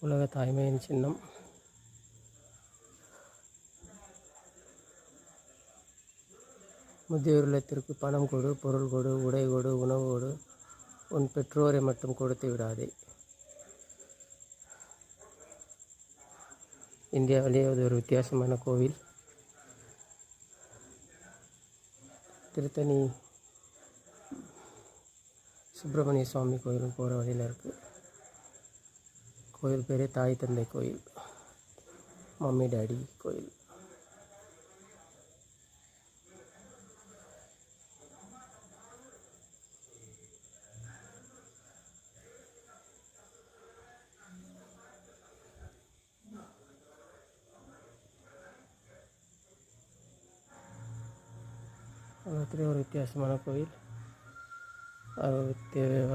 உலக தாய்மையின் சின்னம். முதியோர் இல்லத்திற்கு பணம் கொடு, பொருள் கொடு, உடை கொடு, உணவு கொடு, உன் பெற்றோரை மட்டும் கொடுத்து விடாதே. இந்தியாவிலேயே அது ஒரு வித்தியாசமான கோவில். திருத்தணி சுப்பிரமணிய சுவாமி கோயிலும் போகிற வழியில் இருக்குது. கோயில் பேரே தாய் தந்தை கோயில், மம்மி டாடி கோயில். உலகத்திலே ஒரு வித்தியாசமான கோயில். அது தேவையான